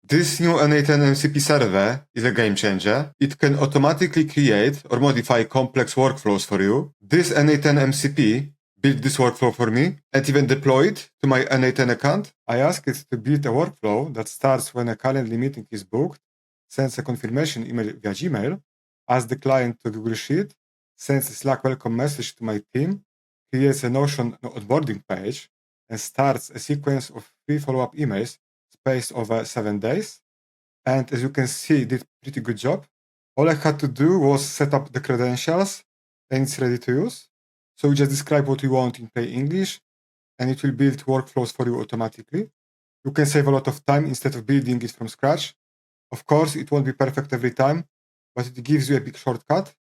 This new n8n MCP server is a game changer. It can automatically create or modify complex workflows for you. This n8n MCP built this workflow for me and even deployed to my n8n account. I asked it to build a workflow that starts when a Calendly meeting is booked, sends a confirmation email via Gmail, asks the client to Google Sheet, sends a Slack welcome message to my team, creates a Notion onboarding page, and starts a sequence of 3 follow-up emails spaced over 7 days. And as you can see, it did a pretty good job. All I had to do was set up the credentials and it's ready to use. So you just describe what you want in plain English and it will build workflows for you automatically. You can save a lot of time instead of building it from scratch. Of course, it won't be perfect every time, but it gives you a big shortcut.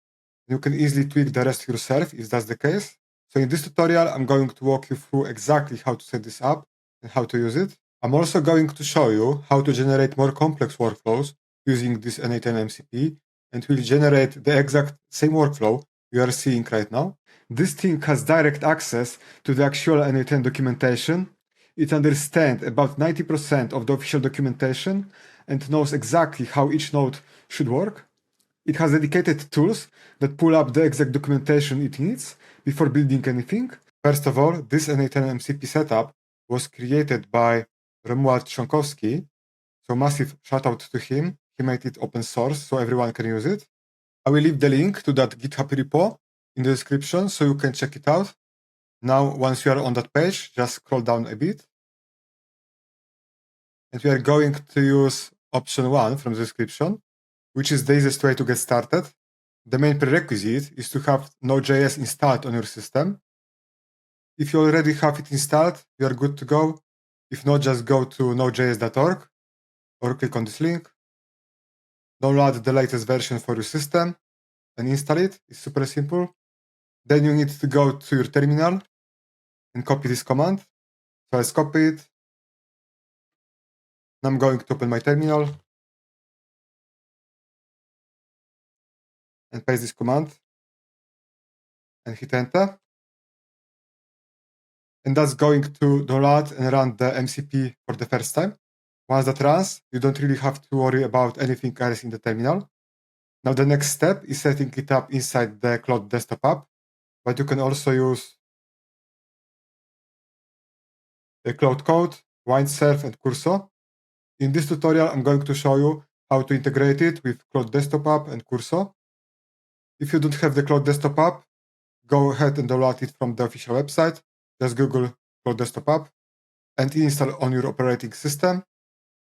You can easily tweak the rest yourself if that's the case. So in this tutorial, I'm going to walk you through exactly how to set this up and how to use it. I'm also going to show you how to generate more complex workflows using this n8n MCP, and will generate the exact same workflow you are seeing right now. This thing has direct access to the actual n8n documentation. It understands about 90% of the official documentation and knows exactly how each node should work. It has dedicated tools that pull up the exact documentation it needs before building anything. First of all, this n8n MCP setup was created by czlonkowski, so massive shout out to him. He made it open source so everyone can use it. I will leave the link to that GitHub repo in the description so you can check it out. Now, once you are on that page, just scroll down a bit. And we are going to use option 1 from the description, which is the easiest way to get started. The main prerequisite is to have Node.js installed on your system. If you already have it installed, you are good to go. If not, just go to nodejs.org or click on this link. Download the latest version for your system and install it. It's super simple. Then you need to go to your terminal and copy this command. So let's copy it. Now I'm going to open my terminal and paste this command and hit enter. And that's going to download and run the MCP for the first time. Once that runs, you don't really have to worry about anything else in the terminal. Now the next step is setting it up inside the Claude Desktop app, but you can also use the Claude Code, Windsurf, and Cursor. In this tutorial, I'm going to show you how to integrate it with Claude Desktop app and Cursor. If you don't have the Claude Desktop app, go ahead and download it from the official website. Just Google Claude Desktop app and install on your operating system.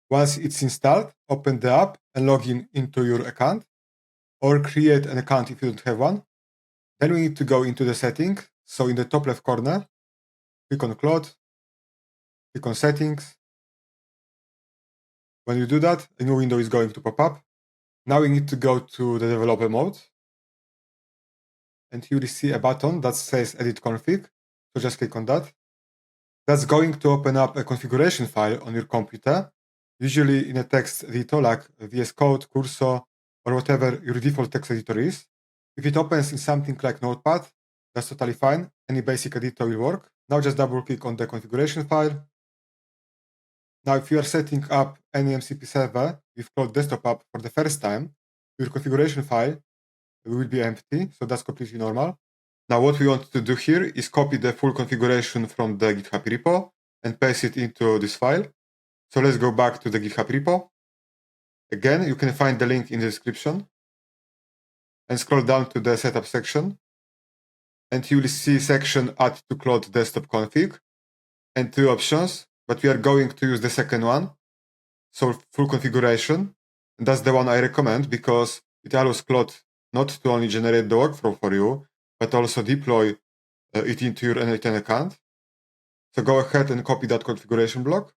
Once it's installed, open the app and log in into your account, or create an account if you don't have one. Then we need to go into the settings. So in the top left corner, click on Claude, click on Settings. When you do that, a new window is going to pop up. Now we need to go to the developer mode. And you will see a button that says Edit Config. So just click on that. That's going to open up a configuration file on your computer, usually in a text editor like VS Code, Cursor, or whatever your default text editor is. If it opens in something like Notepad, that's totally fine. Any basic editor will work. Now just double click on the configuration file. Now, if you are setting up any MCP server with Claude Desktop app for the first time, your configuration file will be empty, so that's completely normal. Now, what we want to do here is copy the full configuration from the GitHub repo and paste it into this file. So let's go back to the GitHub repo. Again, you can find the link in the description and scroll down to the setup section. And you will see section add to Claude Desktop config and 2 options, but we are going to use the second one. So full configuration. And that's the one I recommend because it allows Claude not to only generate the workflow for you, but also deploy it into your n8n account. So go ahead and copy that configuration block.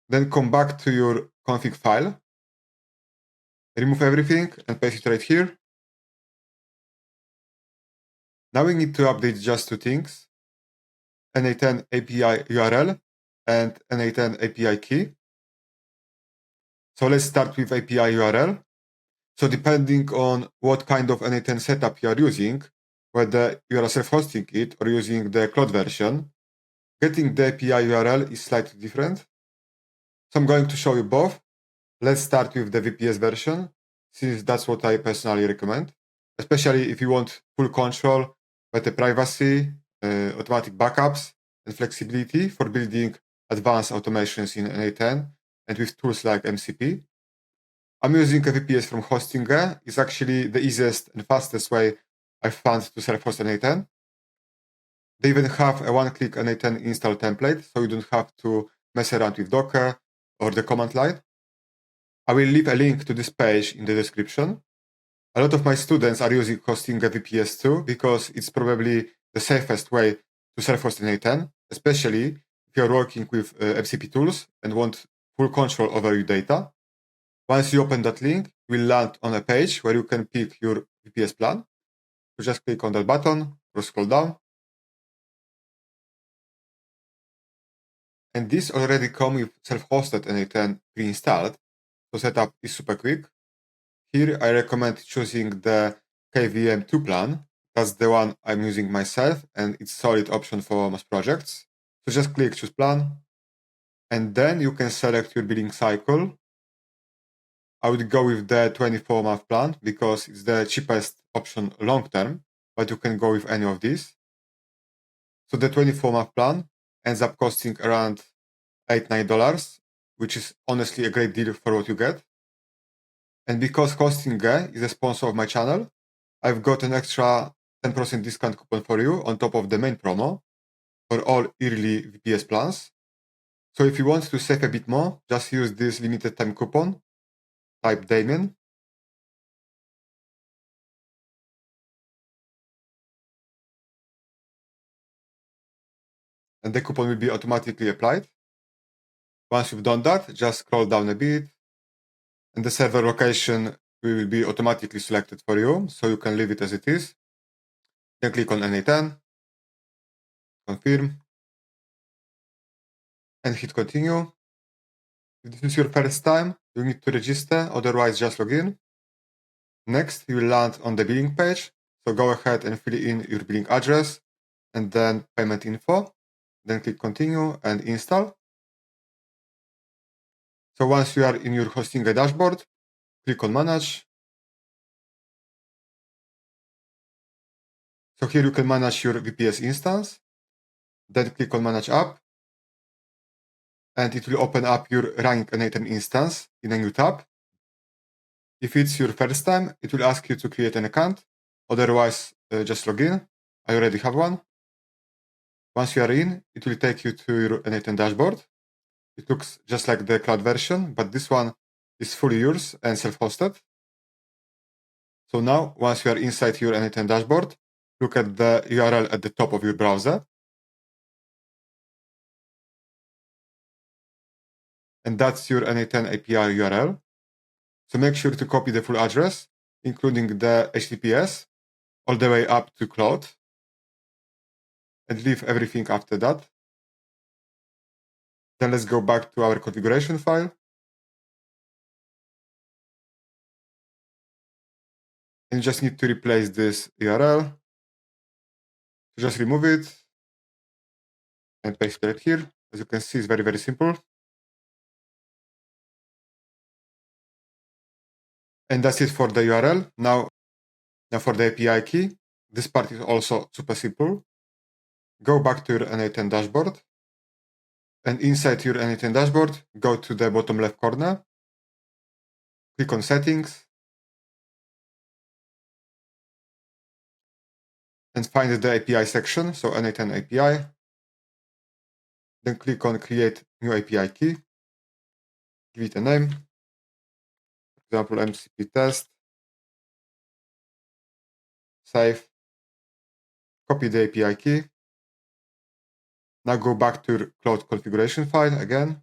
Then come back to your config file. Remove everything and paste it right here. Now we need to update just 2 things. n8n API URL and n8n API key. So let's start with API URL. So depending on what kind of n8n setup you are using, whether you are self-hosting it or using the Claude version, getting the API URL is slightly different. So I'm going to show you both. Let's start with the VPS version, since that's what I personally recommend, especially if you want full control, better privacy, automatic backups, and flexibility for building advanced automations in n8n and with tools like MCP. I'm using a VPS from Hostinger. It's actually the easiest and fastest way I've found to self-host n8n. They even have a one-click n8n install template, so you don't have to mess around with Docker or the command line. I will leave a link to this page in the description. A lot of my students are using Hostinger VPS too, because it's probably the safest way to self-host n8n, especially if you're working with MCP tools and want full control over your data. Once you open that link, you will land on a page where you can pick your VPS plan. So just click on that button or scroll down. And this already comes with self-hosted n8n pre-installed, so setup is super quick. Here I recommend choosing the KVM2 plan. That's the one I'm using myself, and it's a solid option for most projects. So just click choose plan, and then you can select your billing cycle. I would go with the 24-month plan because it's the cheapest option long term, but you can go with any of these. So the 24-month plan ends up costing around $8-9, which is honestly a great deal for what you get. And because Hostinger is a sponsor of my channel, I've got an extra 10% discount coupon for you on top of the main promo for all early VPS plans. So if you want to save a bit more, just use this limited time coupon, type Damien, and the coupon will be automatically applied. Once you've done that, just scroll down a bit, and the server location will be automatically selected for you, so you can leave it as it is. Then click on n8n, confirm, and hit continue. If this is your first time, you need to register, otherwise just log in. Next, you will land on the billing page, so go ahead and fill in your billing address and then payment info. Then click continue and install. So once you are in your Hostinger dashboard, click on manage. So here you can manage your VPS instance. Then click on manage app, and it will open up your running n8n instance in a new tab. If it's your first time, it will ask you to create an account. Otherwise, just log in. I already have one. Once you are in, it will take you to your n8n dashboard. It looks just like the cloud version, but this one is fully yours and self-hosted. So now, once you are inside your n8n dashboard, look at the URL at the top of your browser. And that's your n8n API URL. So make sure to copy the full address, including the HTTPS, all the way up to Claude, and leave everything after that. Then let's go back to our configuration file. And you just need to replace this URL. So just remove it and paste it here. As you can see, it's very, very simple. And that's it for the URL. Now for the API key, this part is also super simple. Go back to your n8n dashboard. And inside your n8n dashboard, go to the bottom left corner. Click on settings. And find the API section, so n8n API. Then click on create new API key. Give it a name. For example, MCP test. Save. Copy the API key. Now go back to your Claude configuration file again.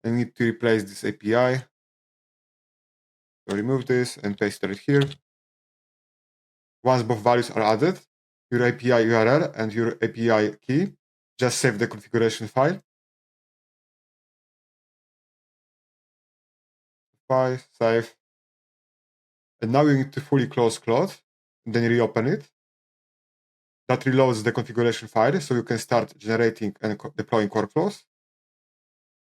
I need to replace this API. So remove this and paste it here. Once both values are added, your API URL and your API key, just save the configuration file. File, save. And now you need to fully close Claude, and then reopen it. that reloads the configuration file so you can start generating and deploying workflows.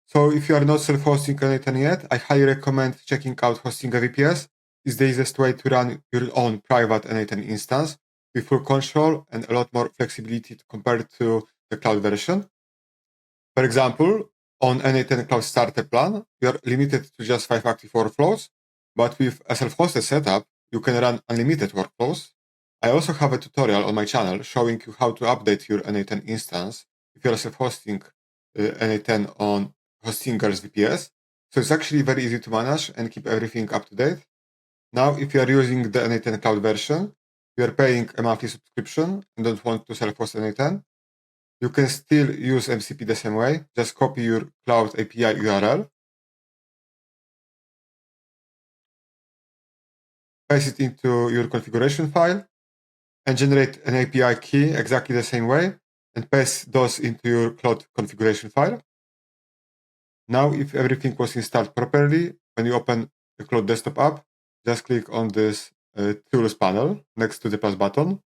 So if you are not self-hosting n8n yet, I highly recommend checking out hosting a VPS. It's the easiest way to run your own private n8n instance with full control and a lot more flexibility compared to the cloud version. For example, on n8n Cloud Starter plan, you are limited to just 5 active workflows, but with a self-hosted setup, you can run unlimited workflows. I also have a tutorial on my channel showing you how to update your n8n instance if you are self-hosting n8n on Hostinger's VPS. So it's actually very easy to manage and keep everything up to date. Now, if you are using the n8n Cloud version, you are paying a monthly subscription and don't want to self-host n8n, you can still use MCP the same way. Just copy your Cloud API URL, paste it into your configuration file, and generate an API key exactly the same way, and paste those into your Cloud configuration file. Now, if everything was installed properly, when you open the Claude Desktop app, just click on this Tools panel next to the plus button,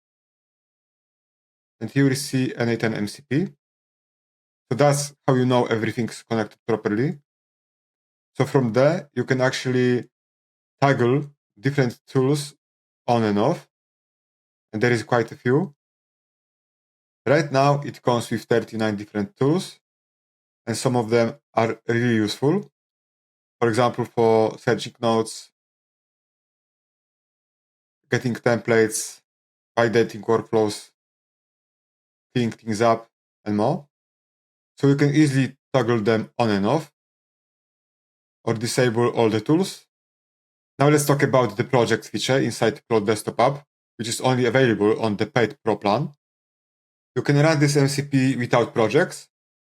and here you see n8n MCP. So that's how you know everything's connected properly. So from there, you can actually toggle different tools on and off, and there is quite a few. Right now, it comes with 39 different tools, and some of them are really useful. For example, for searching notes, getting templates, validating workflows, cleaning things up, and more. So you can easily toggle them on and off, or disable all the tools. Now let's talk about the project feature inside Claude Desktop app, which is only available on the paid Pro plan. You can run this MCP without projects,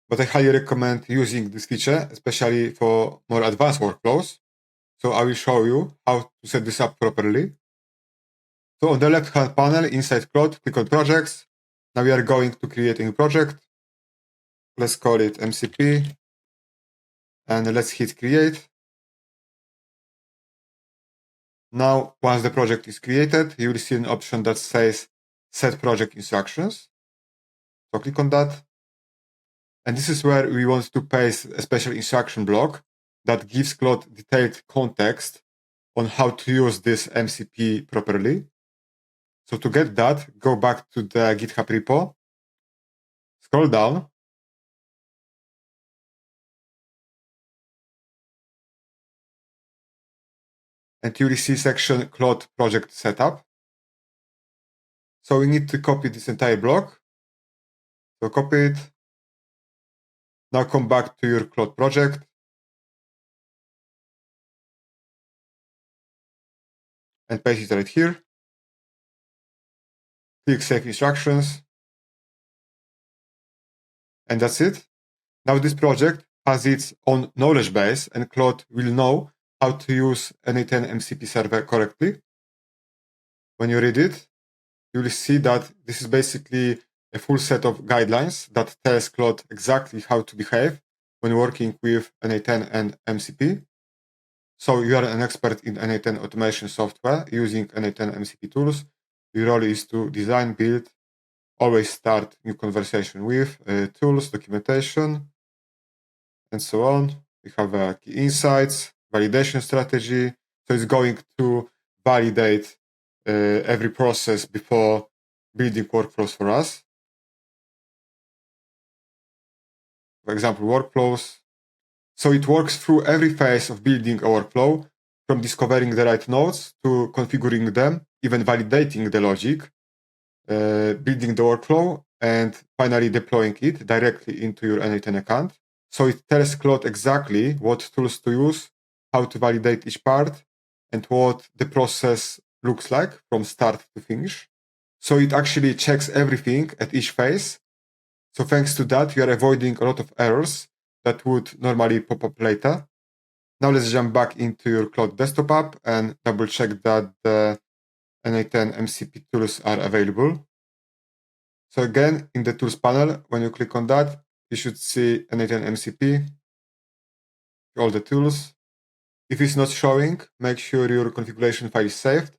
but I highly recommend using this feature, especially for more advanced workflows. So I will show you how to set this up properly. So on the left-hand panel inside Claude, click on Projects. Now we are going to create a new project. Let's call it MCP, and let's hit Create. Now, once the project is created, you will see an option that says Set Project Instructions. So click on that. And this is where we want to paste a special instruction block that gives Claude detailed context on how to use this MCP properly. So to get that, go back to the GitHub repo, scroll down, and you will see section Claude Project Setup. So we need to copy this entire block. So copy it. Now come back to your Claude project and paste it right here. Click Save Instructions. And that's it. Now this project has its own knowledge base, and Claude will know how to use n8n MCP server correctly. When you read it, you will see that this is basically a full set of guidelines that tells Claude exactly how to behave when working with n8n and MCP. So you are an expert in n8n automation software using n8n MCP tools. Your role is to design, build, always start new conversation with tools, documentation, and so on. We have key insights, validation strategy. So it's going to validate every process before building workflows for us. For example, workflows. So it works through every phase of building a workflow, from discovering the right nodes to configuring them, even validating the logic, building the workflow, and finally deploying it directly into your n8n account. So it tells Claude exactly what tools to use, how to validate each part, and what the process looks like from start to finish. So it actually checks everything at each phase. So thanks to that, you are avoiding a lot of errors that would normally pop up later. Now let's jump back into your Claude Desktop app and double check that the n8n MCP tools are available. So again, in the tools panel, when you click on that, you should see n8n MCP, all the tools. If it's not showing, make sure your configuration file is saved,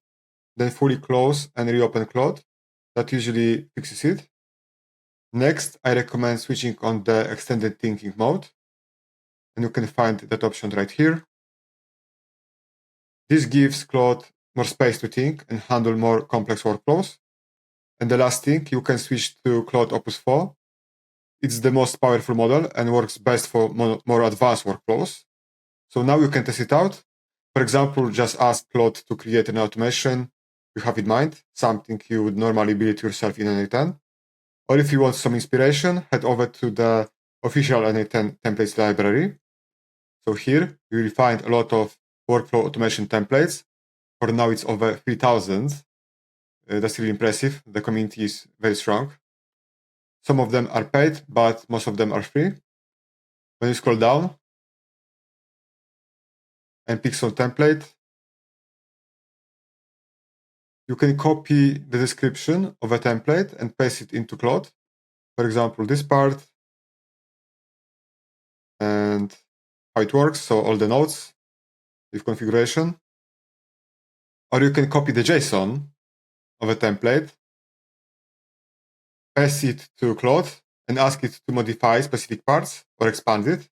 then fully close and reopen Claude. That usually fixes it. Next, I recommend switching on the extended thinking mode. And you can find that option right here. This gives Claude more space to think and handle more complex workflows. And the last thing, you can switch to Claude Opus 4. It's the most powerful model and works best for more advanced workflows. So now you can test it out. For example, just ask Claude to create an automation you have in mind, something you would normally build yourself in n8n. Or if you want some inspiration, head over to the official n8n templates library. So here you will find a lot of workflow automation templates. For now, it's over 3,000. That's really impressive. The community is very strong. Some of them are paid, but most of them are free. When you scroll down and pick some template, you can copy the description of a template and paste it into Claude. For example, this part and how it works, so all the nodes with configuration. Or you can copy the JSON of a template, paste it to Claude, and ask it to modify specific parts or expand it.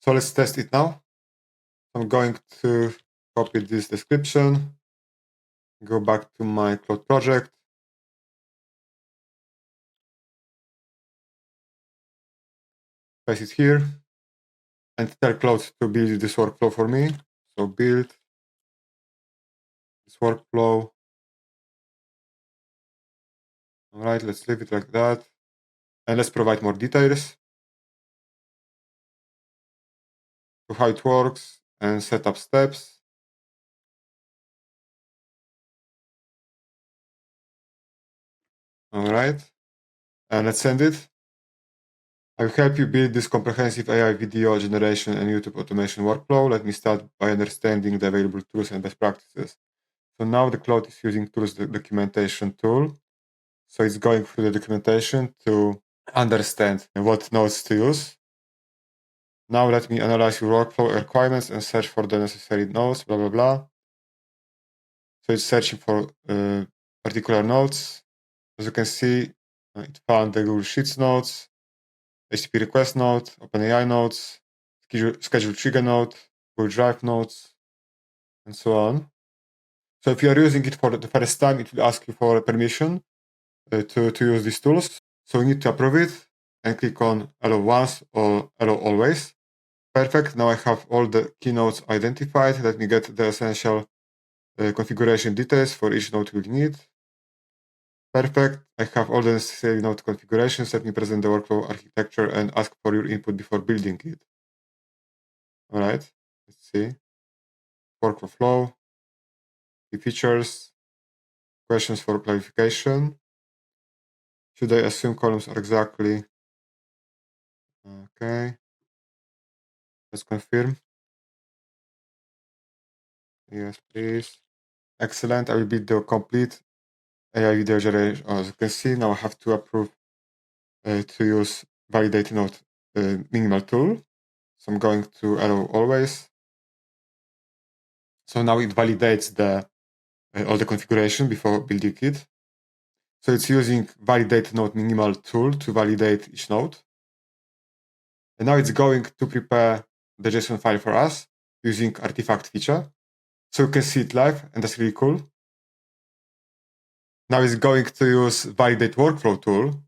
So let's test it now. I'm going to copy this description, go back to my Claude project, paste it here, and tell Claude to build this workflow for me. So build this workflow. All right, let's leave it like that. And let's provide more details to how it works and set up steps. All right, and let's send it. I will help you build this comprehensive AI video generation and YouTube automation workflow. Let me start by understanding the available tools and best practices. So now the Claude is using tools documentation tool. So it's going through the documentation to understand what nodes to use. Now let me analyze your workflow requirements and search for the necessary nodes, blah, blah, blah. So it's searching for particular nodes. As you can see, it found the Google Sheets nodes, HTTP request node, OpenAI nodes, schedule trigger node, Google Drive nodes, and so on. So if you are using it for the first time, it will ask you for permission to use these tools. So you need to approve it and click on allow once or allow always. Perfect. Now I have all the keynodes identified. Let me get the essential configuration details for each node we need. Perfect. I have all the necessary node configurations. Let me present the workflow architecture and ask for your input before building it. All right. Let's see. Workflow flow, key features, questions for clarification. Should I assume columns are exactly? Okay. Let's confirm. Yes, please. Excellent. I will build the complete AI video generation. As you can see, now I have to approve to use validate node minimal tool. So I'm going to allow always. So now it validates the all the configuration before building it. So it's using validate node minimal tool to validate each node. And now it's going to prepare the JSON file for us using artifact feature. So you can see it live, and that's really cool. Now it's going to use validate workflow tool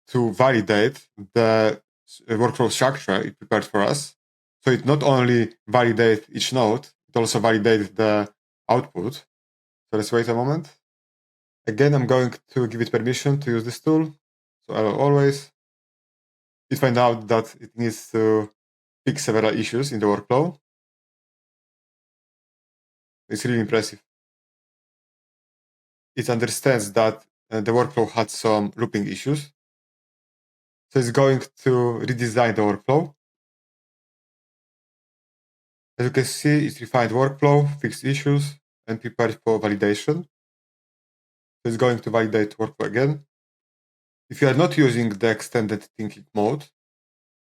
to validate the workflow structure it prepared for us. So it not only validates each node, it also validates the output. So let's wait a moment. Again, I'm going to give it permission to use this tool. So allow always. It finds out that it needs to fix several issues in the workflow. It's really impressive. It understands that the workflow had some looping issues. So it's going to redesign the workflow. As you can see, it's refined workflow, fixed issues, and prepared for validation. So it's going to validate workflow again. If you are not using the extended thinking mode,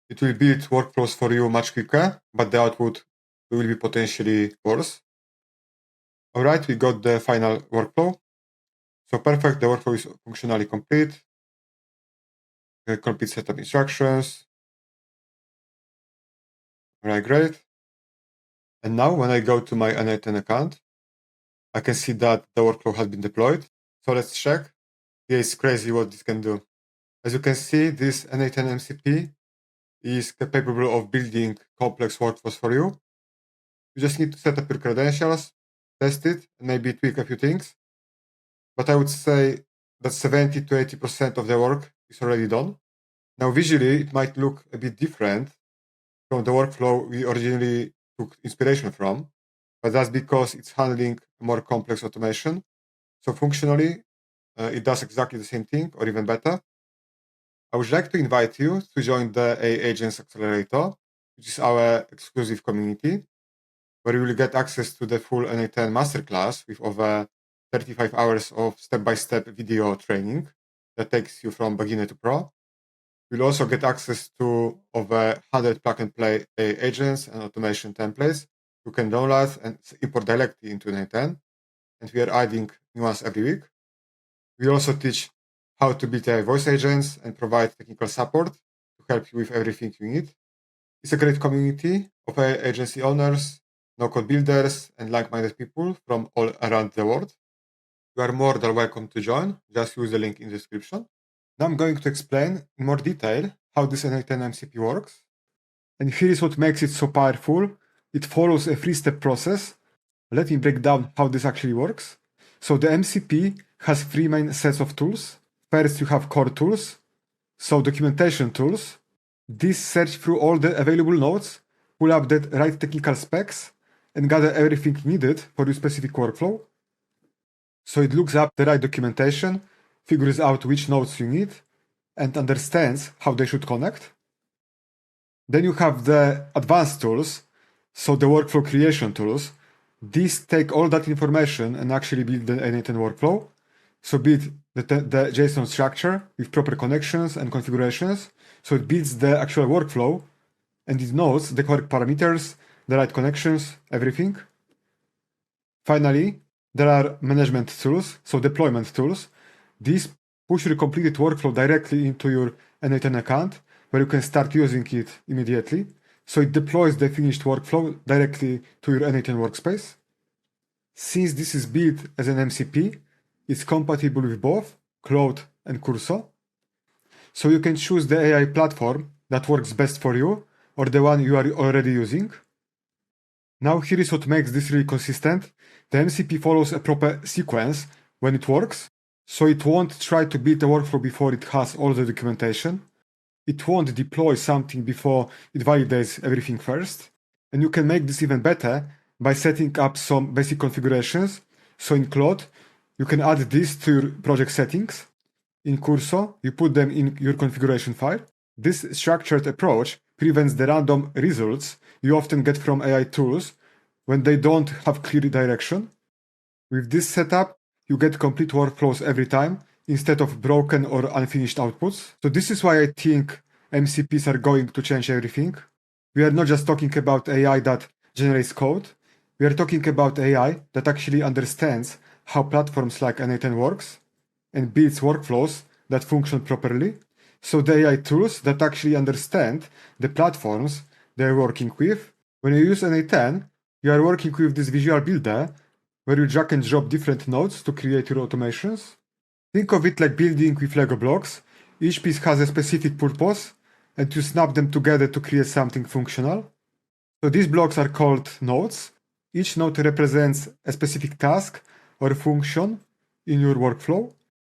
it will build workflows for you much quicker, but the output will be potentially worse. All right, we got the final workflow. So perfect, the workflow is functionally complete. Complete setup instructions. Alright, great. And now when I go to my n8n account, I can see that the workflow has been deployed. So let's check. Yeah, it's crazy what this can do. As you can see, this n8n MCP is capable of building complex workflows for you. You just need to set up your credentials, test it, and maybe tweak a few things. But I would say that 70 to 80% of the work is already done. Now, visually, it might look a bit different from the workflow we originally took inspiration from, but that's because it's handling more complex automation. So functionally, it does exactly the same thing or even better. I would like to invite you to join the AI Agents Accelerator, which is our exclusive community, where you will get access to the full n8n masterclass with over 35 hours of step-by-step video training that takes you from beginner to pro. You'll also get access to over 100 plug-and-play AI agents and automation templates you can download and import directly into n8n, and we are adding new ones every week. We also teach how to build AI voice agents and provide technical support to help you with everything you need. It's a great community of AI agency owners, no-code builders, and like-minded people from all around the world. You are more than welcome to join. Just use the link in the description. Now I'm going to explain in more detail how this n8n MCP works. And here is what makes it so powerful. It follows a three-step process. Let me break down how this actually works. So the MCP has three main sets of tools. First, you have core tools, so documentation tools. These search through all the available nodes, pull up the right technical specs, and gather everything needed for your specific workflow. So it looks up the right documentation, figures out which nodes you need, and understands how they should connect. Then you have the advanced tools, so the workflow creation tools. These take all that information and actually build the n8n workflow. So build the JSON structure with proper connections and configurations. So it builds the actual workflow and it knows the correct parameters, the right connections, everything. Finally, there are management tools, so deployment tools. These push your completed workflow directly into your n8n account, where you can start using it immediately. So it deploys the finished workflow directly to your n8n workspace. Since this is built as an MCP, it's compatible with both Claude and Cursor. So you can choose the AI platform that works best for you, or the one you are already using. Now here is what makes this really consistent. The MCP follows a proper sequence when it works, so it won't try to build a workflow before it has all the documentation. It won't deploy something before it validates everything first. And you can make this even better by setting up some basic configurations. So in Claude, you can add this to your project settings. In Cursor, you put them in your configuration file. This structured approach prevents the random results you often get from AI tools when they don't have clear direction. With this setup, you get complete workflows every time instead of broken or unfinished outputs. So this is why I think MCPs are going to change everything. We are not just talking about AI that generates code. We are talking about AI that actually understands how platforms like n8n works and builds workflows that function properly. So the AI tools that actually understand the platforms they're working with. When you use n8n, you are working with this visual builder where you drag and drop different nodes to create your automations. Think of it like building with Lego blocks. Each piece has a specific purpose, and you snap them together to create something functional. So these blocks are called nodes. Each node represents a specific task or function in your workflow,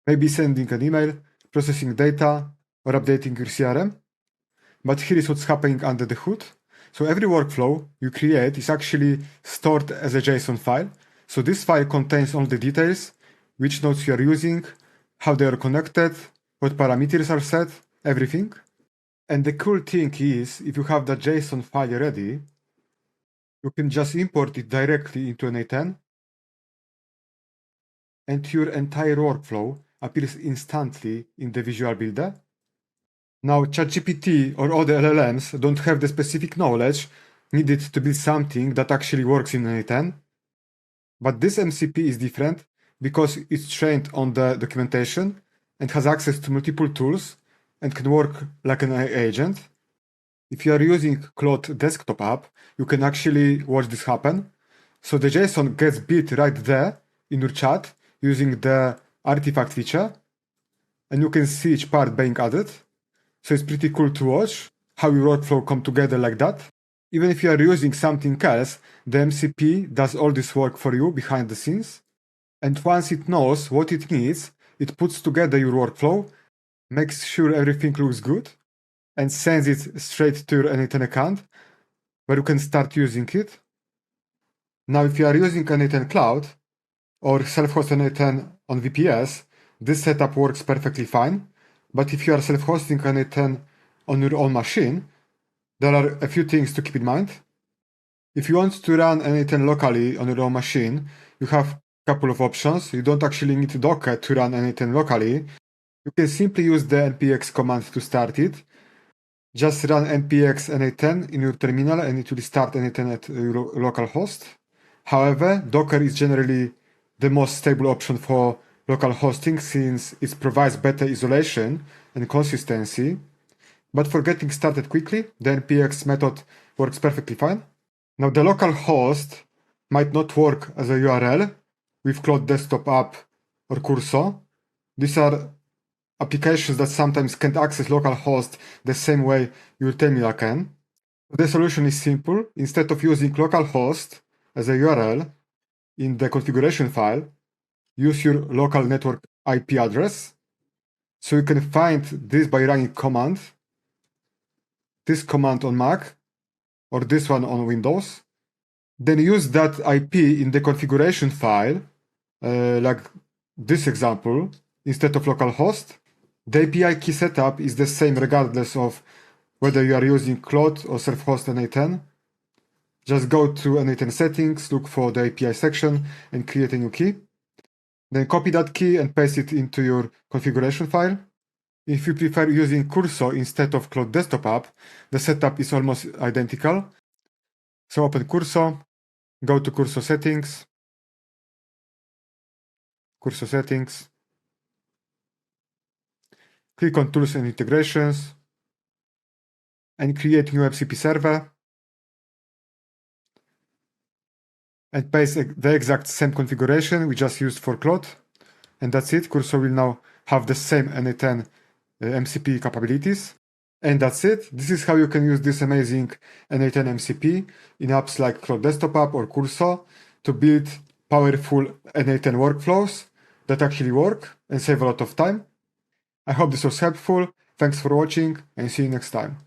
maybe sending an email, processing data, or updating your CRM. But here is what's happening under the hood. So every workflow you create is actually stored as a JSON file. So this file contains all the details, which nodes you are using, how they are connected, what parameters are set, everything. And the cool thing is, if you have that JSON file ready, you can just import it directly into n8n, and your entire workflow appears instantly in the Visual Builder. Now, ChatGPT or other LLMs don't have the specific knowledge needed to build something that actually works in n8n. But this MCP is different because it's trained on the documentation and has access to multiple tools and can work like an AI agent. If you are using Claude Desktop app, you can actually watch this happen. So the JSON gets built right there in your chat using the artifact feature, and you can see each part being added. So it's pretty cool to watch how your workflow come together like that. Even if you are using something else, the MCP does all this work for you behind the scenes. And once it knows what it needs, it puts together your workflow, makes sure everything looks good, and sends it straight to your n8n account, where you can start using it. Now, if you are using n8n Cloud or self-hosted n8n on VPS, this setup works perfectly fine. But if you are self-hosting n8n on your own machine, there are a few things to keep in mind. If you want to run n8n locally on your own machine, you have a couple of options. You don't actually need Docker to run n8n locally. You can simply use the npx command to start it. Just run npx n8n in your terminal and it will start n8n at your local host. However, Docker is generally the most stable option for local hosting since it provides better isolation and consistency. But for getting started quickly, the npx method works perfectly fine. Now, the local host might not work as a URL with Claude Desktop app or Cursor. These are applications that sometimes can't access localhost the same way your terminal can. The solution is simple. Instead of using localhost as a URL in the configuration file, use your local network IP address. So you can find this by running command, this command on Mac, or this one on Windows. Then use that IP in the configuration file, like this example, instead of localhost. The API key setup is the same regardless of whether you are using Claude or self-host n8n. Just go to n8n settings, look for the API section, and create a new key. Then copy that key and paste it into your configuration file. If you prefer using Cursor instead of Claude Desktop app, the setup is almost identical. So open Cursor, go to Cursor settings, click on Tools and Integrations, and create new MCP server, and paste the exact same configuration we just used for Claude. And that's it. Cursor will now have the same n8n MCP capabilities. And that's it. This is how you can use this amazing n8n MCP in apps like Claude Desktop app or Cursor to build powerful n8n workflows that actually work and save a lot of time. I hope this was helpful. Thanks for watching and see you next time.